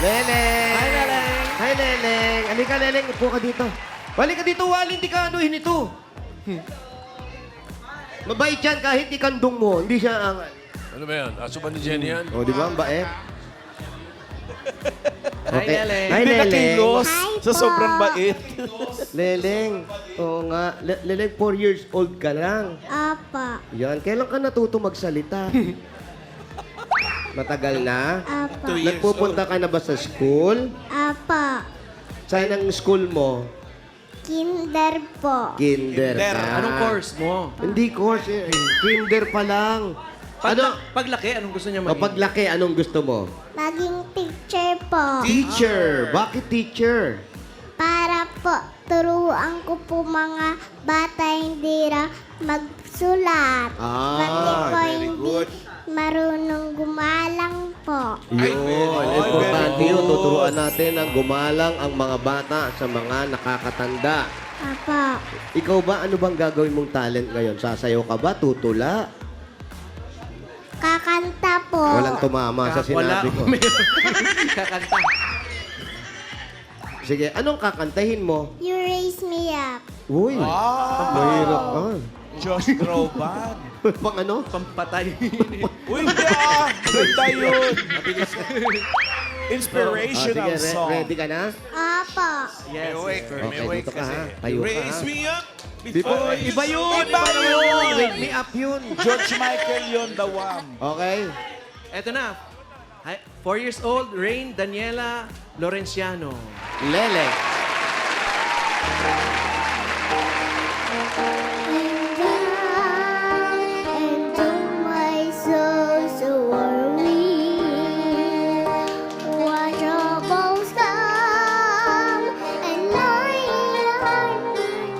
Leleng! Hi, Leleng! Hi, Leleng! Halika, Leleng. Upo ka dito. Halika dito, Wally. Hindi ka anuhin ito. Mabait yan kahit ikandong mo. Hindi siya angal. Ano ba yan? Aso ba ni Jenny yan? O, di ba? Ang bait. Hi, Leleng! Hi, Hindi Leleng. nakilos Hi sa po. sobrang bait. Leleng. Oo nga. Leleng, 4 years old ka lang. Apa. Yan. Kailan ka natuto magsalita? Matagal na? Apa. Nagpupunta ka na ba sa school? Apa. Saan ang school mo? Kinder po. Kinder Kinder. ka. Anong course mo? Hindi course eh. Kinder pa lang. Paglaki, anong gusto niya O maging? paglaki, anong gusto mo? Maging teacher po. Teacher. Bakit teacher? Para po turuan ko po mga bata hindi ra magsulat. Ah, Pati po very hindi good. marunong gumalang po. Yun. Importante yun. Tuturuan natin ang gumalang ang mga bata sa mga nakakatanda. Apa. Ikaw ba, ano bang gagawin mong talent ngayon? Sasayaw ka ba? Tutula? Kakanta po. Walang tumama sa sinabi ko. Kakanta. Sige, anong kakantahin mo? You raise me up. Uy, mahirap ka. Josh Groban. Pang ano? Pampatay. Uy, hindi ah! Ganda yun. Inspirational sige, song. ready ka na? Apa. Yes. Okay, dito ka ha. Tayo ka ha. me up Before, iba yun! Iba yun! Wake me up yun! George Michael yun, the one. Okay. Eto na. 4 years old, Rain Daniela Lorenciano. Lele. And in my soul so worry. When troubles come and my heart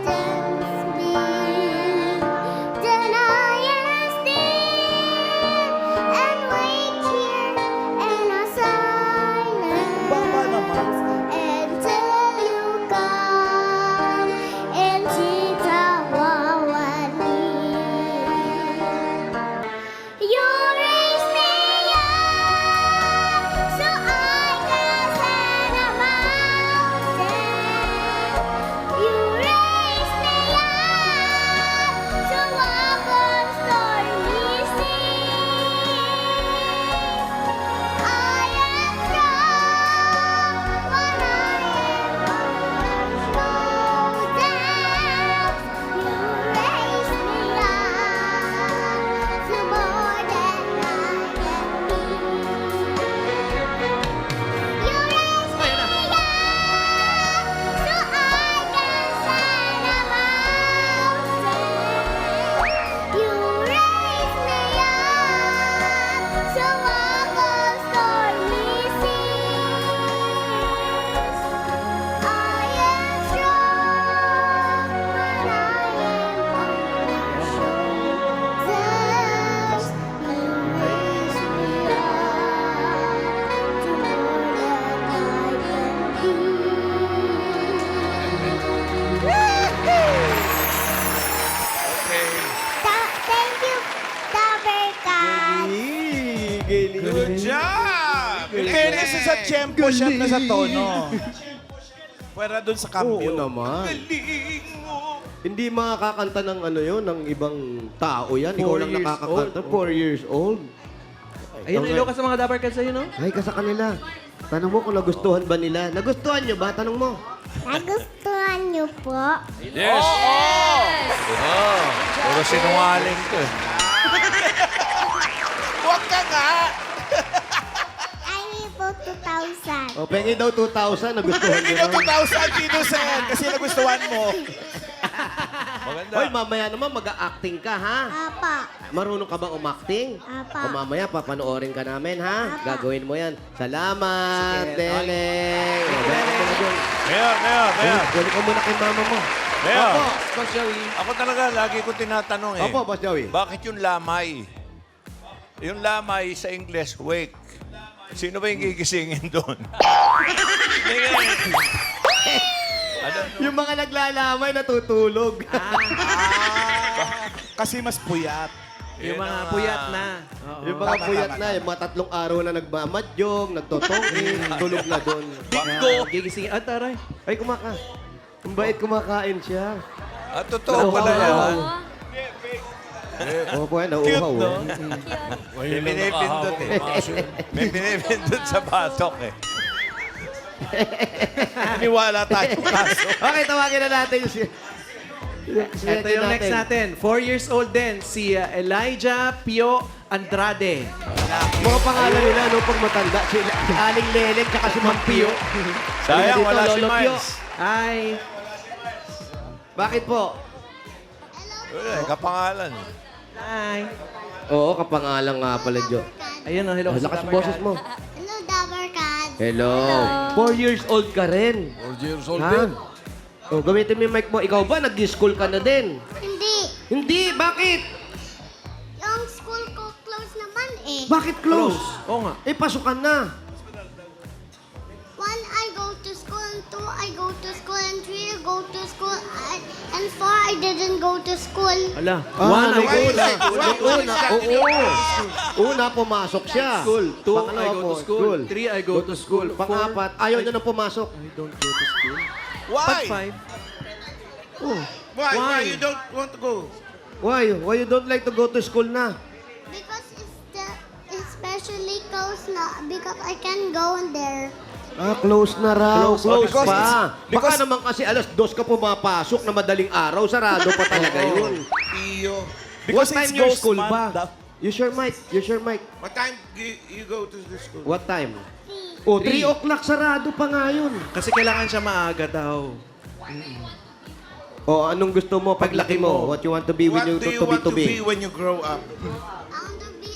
tempts me, then I am still and wait here in a Baba naman. silence until you come into tawawani. You raise me up so I can stand a mountain. You raise me up to walk on stormy seas. I am strong when I am on shoulders. You raise me up to more than I can be. You raise me up so I can stand a mountain. You raise me up so walk on stormy seas. I am strong when I am on your shoulders. You raise me up to more than I can be. Thank you, Taberkat. Good job! Fairness sa tempo siya na sa tono. Pwera dun sa Oo cambio. naman. Galing mo. Hindi makakanta ng ano yun, ng ibang tao yan. Ikaw 4 lang years nakakakanta. old. 4 years old. Ayun, Okay. ilo ka sa mga dabarkad sa'yo, no? Ay, ka sa kanila. Tanong mo kung nagustuhan ba nila. Nagustuhan nyo ba? Tanong mo. Nagustuhan niyo po? Yes! Puro sinungaling to eh. Huwag ka nga! I need po 2,000. O, pengi daw 2,000. Nagustuhan Hindi nyo na raw. 2,000 dito, Sen, kasi nagustuhan mo. Maganda. Hoy, mamaya naman mag-acting ka, ha? Apa. Marunong ka bang umacting? Apa. O mamaya, papanoorin ka namin, ha? Apa. Gagawin mo yan. Salamat, Sige. Leleng. O, balik ka muna dun. Mayor. Balik ka muna kay mama mo. Mayor. Opo. Coach Joey. Ako talaga, lagi ko tinatanong eh. Opo, Boss Joey. Bakit yung lamay? Yung lamay sa English, wake. Sino ba yung gigisingin doon? Ano? Yung mga naglalamay natutulog. Kasi mas puyat. Yung mga ang, puyat na. Oo. Yung mga puyat na, yung mga 3 araw na nagmamadyong, nagtotongin, tulog na doon. Gigising. Ah, taray. Ay, Ang bait kumakain siya. totoo pala yan. Oo po yan, nauuhaw. Cute, no? May pinipindot eh. May pinipindot sa batok eh. Niwala tayo kaso. Okay, tawagin na natin si... Ito yung next natin. 4 years old din. Si Elijah Pio Andrade. Mga pangalan nila, no, pag matanda. Si Aling Leleng, tsaka si Mang Pio. Sayang, Dito, wala si Lolo Pio. Miles. Hi. Bakit po? Wala, kapangalan. Hi. Oo, kapangalan nga pala, Jo. Ayun, oh, hello. Lakas ng boses mo. Hello, Dabber Cat. Hello. 4 years old ka rin. 4 years old Ha? din. Oh, gamitin mo yung mic mo. Ikaw ba, nag-school ka na din? Hindi. Hindi, bakit? Yung school ko close naman eh. Bakit close? Oo nga. Eh, pasukan na. 1, I go to school, and 2, I go to school, and 3, I go to school, and 4, I didn't go to school. Ala. Una, One, Una, pumasok siya. School. 2, I Pangalawa go po, to school. 3, I go to school. Pang-apat, ayaw na nang pumasok. I don't go to school. Why? Pag 5. Oh, Why you don't want to go? why? Why you don't like to go to school na? Because especially close na, because I can go in there. Ah, close na raw. Close Because pa. because- Baka naman kasi alas 2 ka pumapasok na madaling araw, sarado pa talaga yun. Iyo. What time your Ghost school Month ba? daw. Use your mic. Use your mic. What time you go to the school? What time? Oh, 3 o'clock sarado pa nga yun. Kasi kailangan siya maaga daw. Oh, anong gusto mo paglaki mo? What you want to be when What you do you want to be when you grow up? I want to be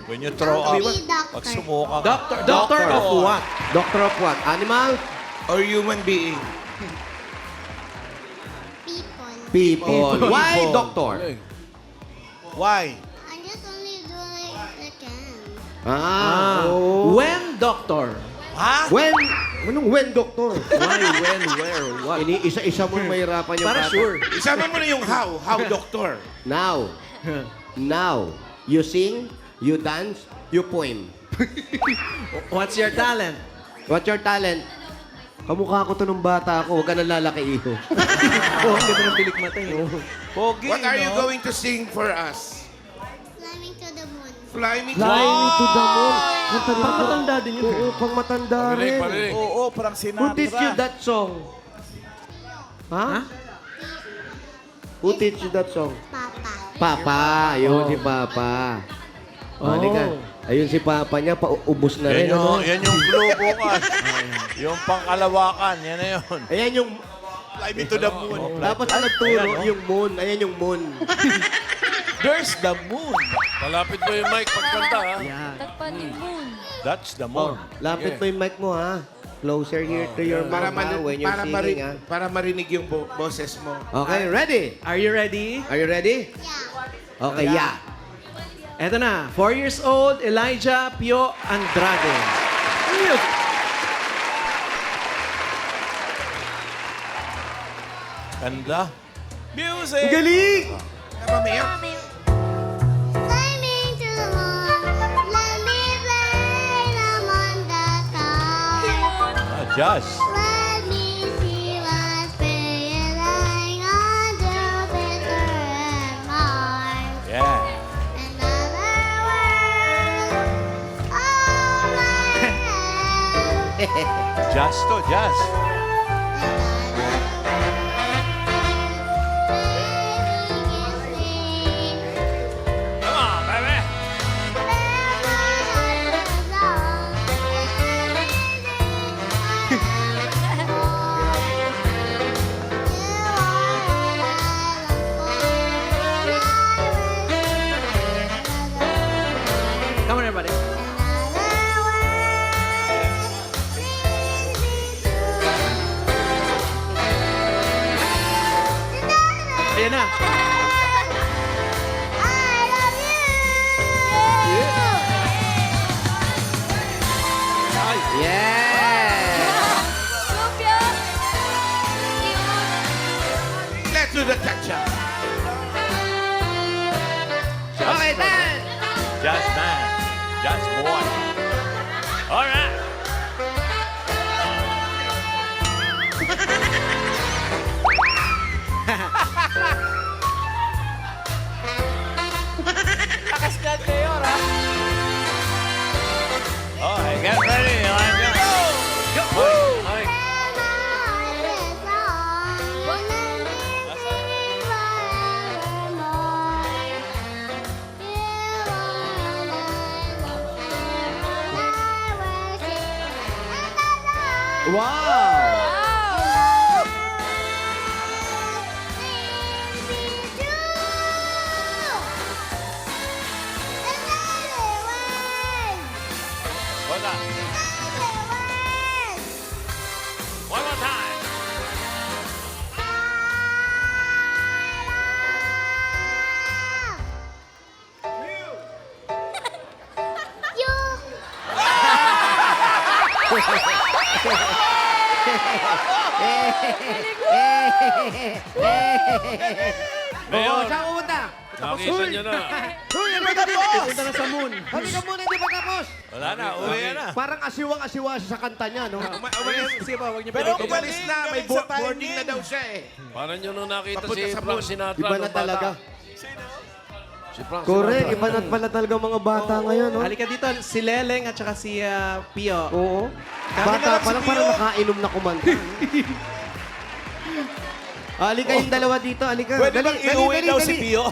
When you throw up, doctor. pag sumuka ka. Doctor of what? Doctor of what? Animal? Or human being? People. Why doctor? Why? I just only do like I can. Oh. When doctor? Ha? When? Anong when, doctor? Why, when, where, what? Isa-isa mo mahirapan yung Para bata. sure. Isama mo na yung how. How, doctor? Now. Now. You sing, you dance, you poem. What's your talent? What's your talent? Kamukha ko to nung bata ako. Huwag ka nang lalaki, iho. Oh, ang ganda ng pilik mata eh. Pogi, What are you no? going to sing for us? Climbing to the moon. Fly me to Fly me to the moon. Kanta na Pang matanda din yun. Oo, pang matanda Parinig, rin. parinig. Oo, parang Who Sinatra. teach you that song? Ha? Ha? Who teach you that song? Papa. Papa. Yun si Papa. Oh. Halika. Ayun si Papa niya, paubos na rin. Yan yung, Ano? yan yung glow bukas. Yung pangkalawakan, yan na yun. Ayan yung... Fly me to the moon. Dapat ang nagturo, yung moon. Ayan yung moon. There's the moon. Malapit mo yung mic pagkanta, ha? Yan. Takpan yung moon. That's the Oh, moon. lapit mo yung mic mo, ha? Closer here to your Para, mouth, ha? When you're singing, ha? para marinig yung boses mo. Okay, ready? Are you ready? Are you ready? Yeah. Okay, yeah. Eto na. 4 years old, Elijah Pio Andrade. Ganda. Music! Ang galing! Napamayak? Climbing to the moon. Let me play on the top. Jazz. Let me see what's pretty lying on Jupiter and Mars. Yeah. And other worlds. Oh, my head. Jazz to, jazz. Come on, baby. Come on, everybody. Ayan na. I love you. Yeah! Sophia! Let's do the cha-cha. Okay, Wow! Wala. One more time. Oo, saan pumunta? Nakita niyo na. Uy, ano ba tapos? Punta na sa moon. Halika muna, hindi pa tapos. Wala na, uwi na. Parang asiwang-asiwa siya sa kanta niya, no? Sige pa, huwag niyo Pero pinag- umalis na, may boarding na daw siya eh. Parang yun nung nakita Papunta si sa Frank moon. Sinatra. Iba na nung bata. talaga. Si Frank Correct, Sinatra. iba na pala talaga mga bata ngayon, no? Halika dito, si Leleng at saka si Pio. Oo. Kami na Bata lang pa lang, si parang Pio. nakainom na kumanta. Halika yung dalawa dito, halika. Pwede bang iuwi daw si dali. Pio?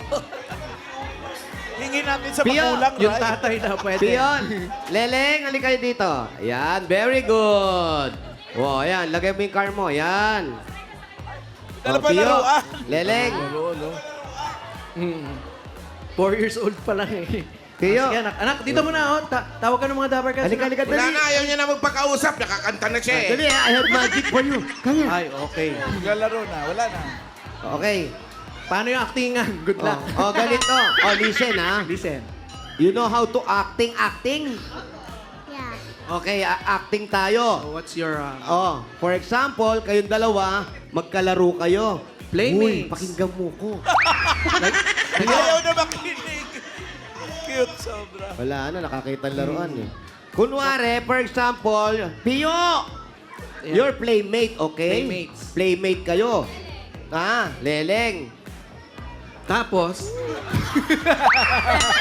Hingin natin sa Pio, magulang, Yung right? tatay na pwede. Pion, Leleng, halika kayo dito. Ayan, very good. Wow, ayan, lagay mo yung car mo, ayan. Dala pa laruan. Leleng, 4 years old pa lang eh. Pio. Sige, anak. Anak, dito muna. Oh. Tawag ka ng mga dabar ka. halika, halika, Wala dali. na, ayaw niya na magpakausap. Nakakanta na siya eh. Dali, I have magic for you. Kaya. Ay, okay. Maglalaro na, wala na. Okay. Paano yung actingan? Good luck. Oh, ganito. Oh, listen, ha. Listen. You know how to acting? Yeah. Okay, acting tayo. So, what's your... Oh, for example, kayong dalawa, magkalaro kayo. Uy, Playmates. pakinggan mo ko. Ayaw na makinig. Cute, sobra. Wala na, nakakita ang laruan eh. Kunwari, for example, Pio! Your playmate, okay? Playmates. Playmate kayo. Leleng. Tapos,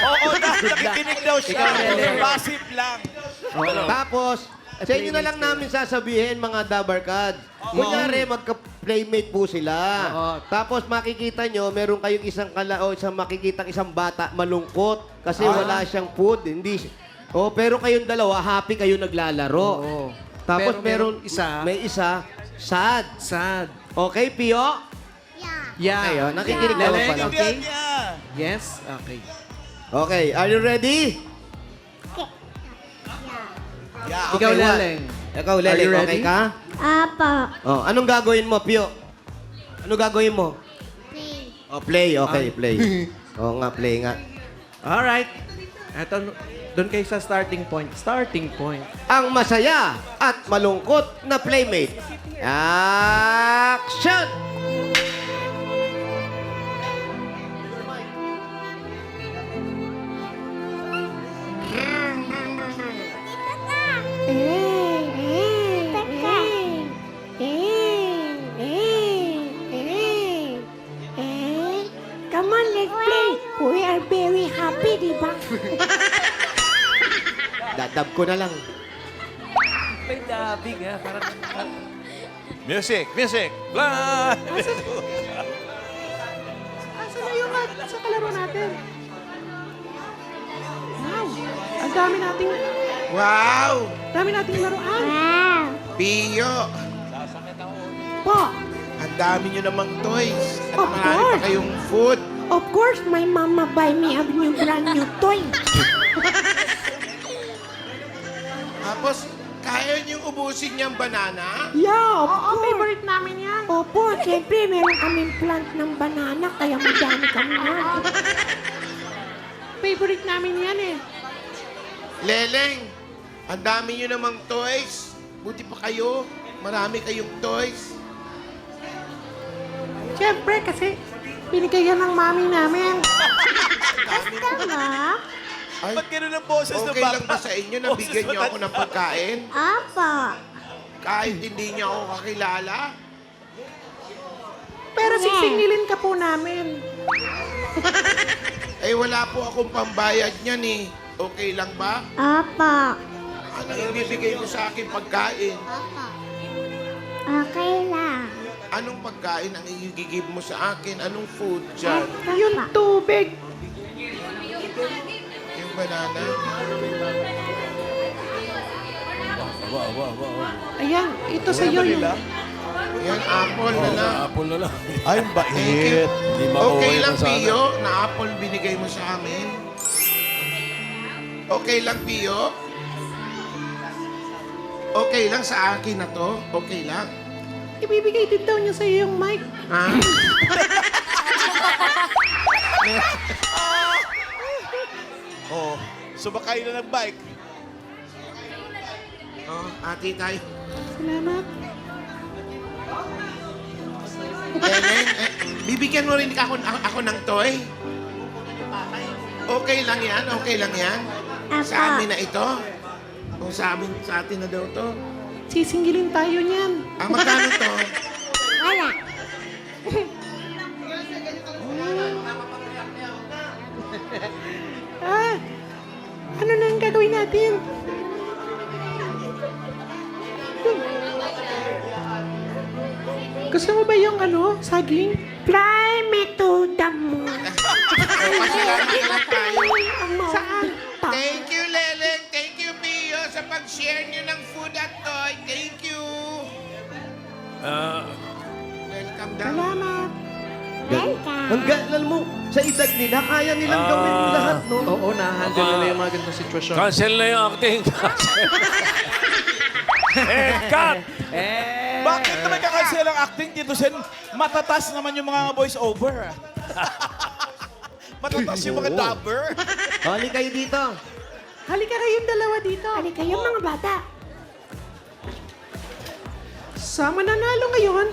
Oo na, nakikinig daw siya. Ikaw, Lele. Passive lang. Tapos, sa inyo na lang namin sasabihin, mga Dabarkad. Kunyari, magka-playmate po sila. Oo. Tapos makikita nyo, meron kayong isang makikitang isang bata malungkot kasi wala siyang food. Pero kayong dalawa, happy kayo naglalaro. Oo. Tapos Pero merong may isa, sad. sad. Okay, Pio? Yeah. Okay, nakikinig ka Leleng, pala. okay? Bigyan niya. Yes? Okay. Okay, are you ready? Yeah. Ikaw, Okay, Leleng. Ikaw, Are you Leleng, ready? okay ka? Apa. Oh, anong gagawin mo, Pio? Anong gagawin mo? Play. Oh, play. Okay, play. Oo nga, play nga. Alright. Eto, doon kayo sa starting point. Starting point. Ang masaya at malungkot na playmate. Action! Come on, let's play. We are very happy, di ba? Dadab ko na lang. May dubbing ha. Parang... Music, music. Blah! Asa na yung sa kalaro natin? Wow! Ang dami nating Wow! laruan. Wow. Pio! Po, Ang dami niyo namang toys. At Of marami pa course. kayong food. of course, my mama buy me a new brand new toy. Tapos, kaya niyong ubusin niyang banana? Yeah, of course. Favorite namin yan. Opo, siyempre, meron kaming plant ng banana, kaya madami kami yan. Favorite namin yan eh. Leleng, ang dami niyo namang toys. Buti pa kayo. Marami kayong toys. Siyempre, kasi binigay yan ng mami namin. Basta ba? Ay, Ba't ganun ang boses ng okay bata? lang ba sa inyo na bigyan niyo ako ng pagkain? Apa. Kahit hindi niyo ako kakilala? Pero sisingilin ka po namin. Eh, wala po akong pambayad niyan eh. Okay lang ba? Apa. Anong ibibigay mo sa akin pagkain? Apa. Okay lang. Anong pagkain ang i-give mo sa akin? Anong food dyan? Yung tubig. Yung banana? Ayan, ito sa iyo yung... Yan, apple na lang. Apple na lang. Ay, bait. Hindi Okay mauwi lang, na sana. Pio, na apple binigay mo sa amin. Okay lang, Pio. Okay lang sa akin na to. Okay lang. Ibibigay din daw niya sa iyo yung mic. Ha? Oh, sumakay na ng bike. Oh, ati tayo. Salamat. Ellen, bibigyan mo rin ako ng toy? Okay lang yan? Okay lang yan? Sa amin na ito? O sa atin na daw to? Sisingilin tayo niyan. Magkano to? Wala. Ano na ang gagawin natin? Gusto mo ba yung saging? Fly me to the moon. Pasalamat na lang tayo. Ang Saan? Thank you, Leleng. Thank you, Pio, sa pag-share niyo ng food at toy. Thank you. Welcome down. Salamat. Welcome. Ang galan mo, sa edad nila, kaya nilang gawin lahat, no? Oo, na-handle nila yung mga ganitong sitwasyon. Cancel na yung acting. Cut! Bakit naman kakansel ang acting dito, Sen? Matatas naman yung mga voice over. Matatas yung mga dubber. Hali kayo dito. Halika kayong dalawa dito. Ano kayo mga bata? Sa mananalo ngayon,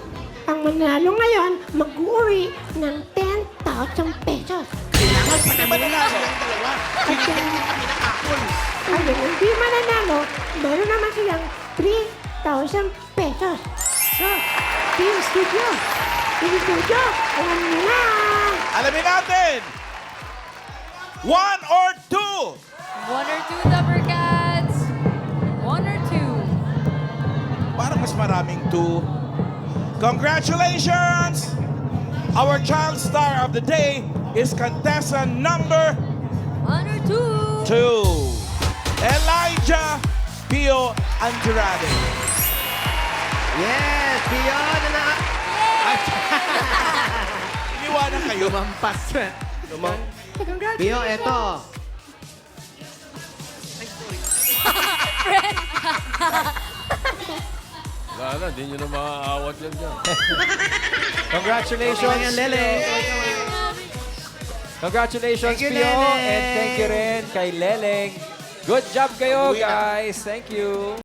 Ang manalo ngayon, mag-uwi ng 10,000 pesos. Kailangan pa naman nanalo ang dalawa. At ayun, hindi mananalo, meron naman silang 3,000 pesos. So, Team Studio, alam niyo na. Alamin natin. 1 or 2? 1 or 2, Dapper Cats? 1 or 2? Parang mas maraming 2. Congratulations! Our child star of the day is contestant number 1 or 2? 2, Elijah Pio Andrade. Yes, Pio, na Iniwanan kayo. mampas. Pio, eto. Wala na, hindi nyo na maaawat yan dyan. Congratulations, Lele. Congratulations, Thank you, Pio. Leleng. And thank you rin kay Leleng. Good job kayo, guys. Thank you.